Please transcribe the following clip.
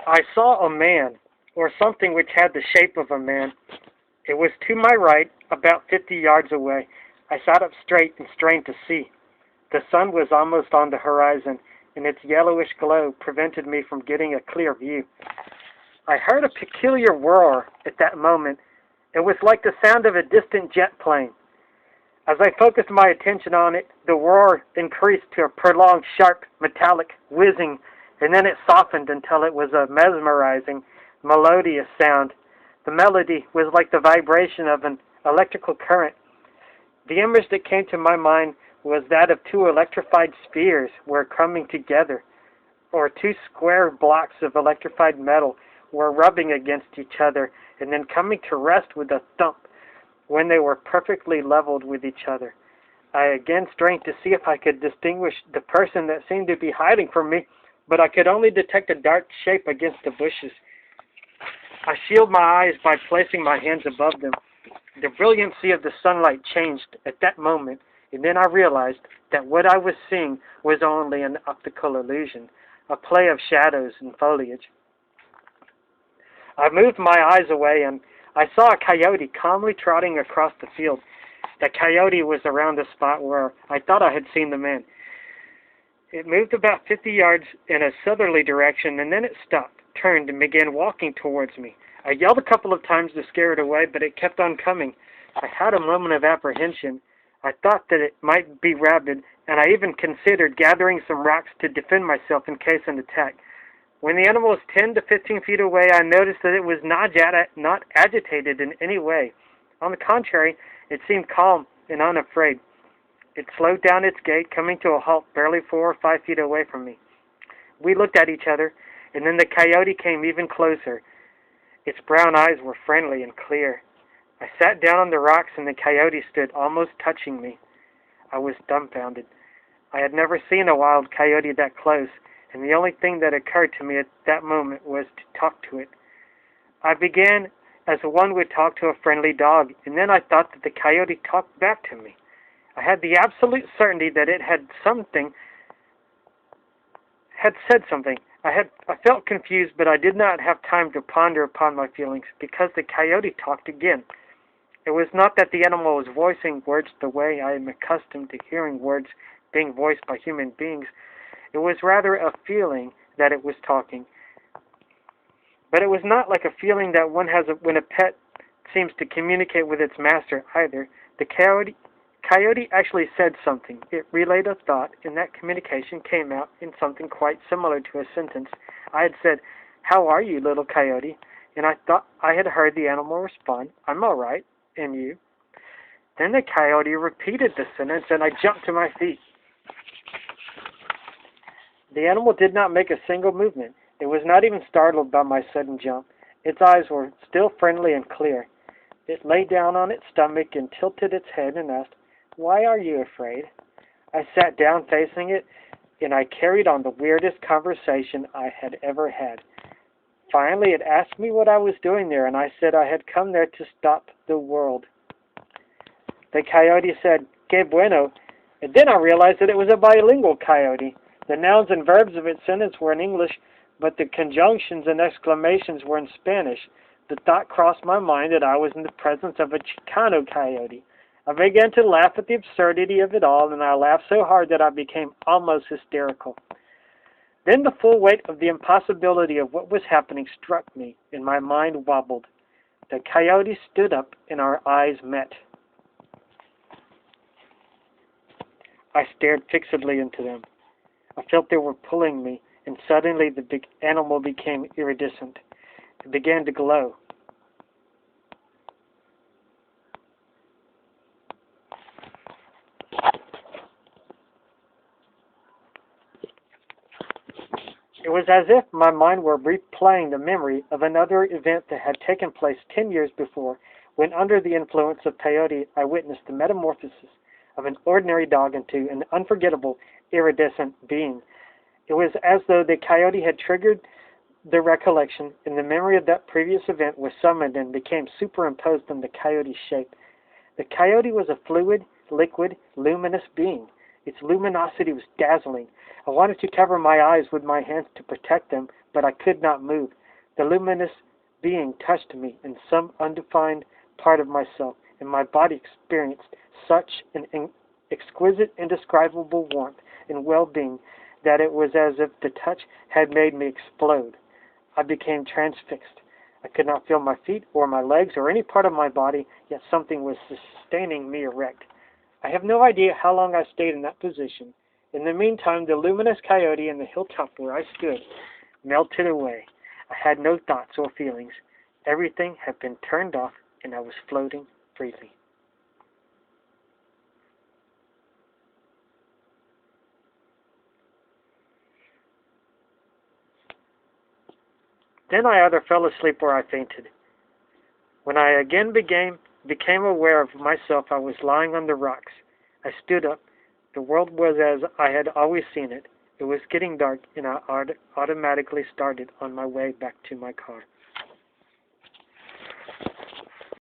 I saw a man, or something which had the shape of a man. It was to my right, about 50 yards away. I sat up straight and strained to see. The sun was almost on the horizon, and its yellowish glow prevented me from getting a clear view. I heard a peculiar roar at that moment. It was like the sound of a distant jet plane. As I focused my attention on it, the roar increased to a prolonged, sharp, metallic whizzing, and then it softened until it was a mesmerizing, melodious sound. The melody was like the vibration of an electrical current. The image that came to my mind was that of two electrified spheres were coming together, or two square blocks of electrified metal were rubbing against each other and then coming to rest with a thump when they were perfectly leveled with each other. I again strained to see if I could distinguish the person that seemed to be hiding from me, but I could only detect a dark shape against the bushes. I shielded my eyes by placing my hands above them. The brilliancy of the sunlight changed at that moment, and then I realized that what I was seeing was only an optical illusion, a play of shadows and foliage. I moved my eyes away, and I saw a coyote calmly trotting across the field. The coyote was around the spot where I thought I had seen the man. It moved about 50 yards in a southerly direction, and then it stopped, turned, and began walking towards me. I yelled a couple of times to scare it away, but it kept on coming. I had a moment of apprehension. I thought that it might be rabid, and I even considered gathering some rocks to defend myself in case an attack. When the animal was 10 to 15 feet away, I noticed that it was not agitated in any way. On the contrary, it seemed calm and unafraid. It slowed down its gait, coming to a halt barely 4 or 5 feet away from me. We looked at each other, and then the coyote came even closer. Its brown eyes were friendly and clear. I sat down on the rocks, and the coyote stood almost touching me. I was dumbfounded. I had never seen a wild coyote that close, and the only thing that occurred to me at that moment was to talk to it. I began as one would talk to a friendly dog, and then I thought that the coyote talked back to me. I had the absolute certainty that it had said something. I felt confused, but I did not have time to ponder upon my feelings, because the coyote talked again. It was not that the animal was voicing words the way I am accustomed to hearing words being voiced by human beings. It was rather a feeling that it was talking. But it was not like a feeling that one has when a pet seems to communicate with its master either. The coyote actually said something. It relayed a thought, and that communication came out in something quite similar to a sentence. I had said, "How are you, little coyote?" And I thought I had heard the animal respond, "I'm all right, and you?" Then the coyote repeated the sentence, and I jumped to my feet. The animal did not make a single movement. It was not even startled by my sudden jump. Its eyes were still friendly and clear. It lay down on its stomach and tilted its head and asked, "Why are you afraid?" I sat down facing it, and I carried on the weirdest conversation I had ever had. Finally, it asked me what I was doing there, and I said I had come there to stop the world. The coyote said, "Que bueno," and then I realized that it was a bilingual coyote. The nouns and verbs of its sentence were in English, but the conjunctions and exclamations were in Spanish. The thought crossed my mind that I was in the presence of a Chicano coyote. I began to laugh at the absurdity of it all, and I laughed so hard that I became almost hysterical. Then the full weight of the impossibility of what was happening struck me, and my mind wobbled. The coyote stood up, and our eyes met. I stared fixedly into them. I felt they were pulling me, and suddenly the big animal became iridescent. It began to glow. It was as if my mind were replaying the memory of another event that had taken place 10 years before, when under the influence of peyote I witnessed the metamorphosis of an ordinary dog into an unforgettable, iridescent being. It was as though the coyote had triggered the recollection, and the memory of that previous event was summoned and became superimposed on the coyote's shape. The coyote was a fluid, liquid, luminous being. Its luminosity was dazzling. I wanted to cover my eyes with my hands to protect them, but I could not move. The luminous being touched me in some undefined part of myself, and my body experienced such an exquisite, indescribable warmth and well-being that it was as if the touch had made me explode. I became transfixed. I could not feel my feet or my legs or any part of my body, yet something was sustaining me erect. I have no idea how long I stayed in that position. In the meantime, the luminous coyote and the hilltop where I stood melted away. I had no thoughts or feelings. Everything had been turned off, and I was floating freely. Then I either fell asleep or I fainted. When I again became aware of myself, I was lying on the rocks. I stood up. The world was as I had always seen it. It was getting dark, and I automatically started on my way back to my car.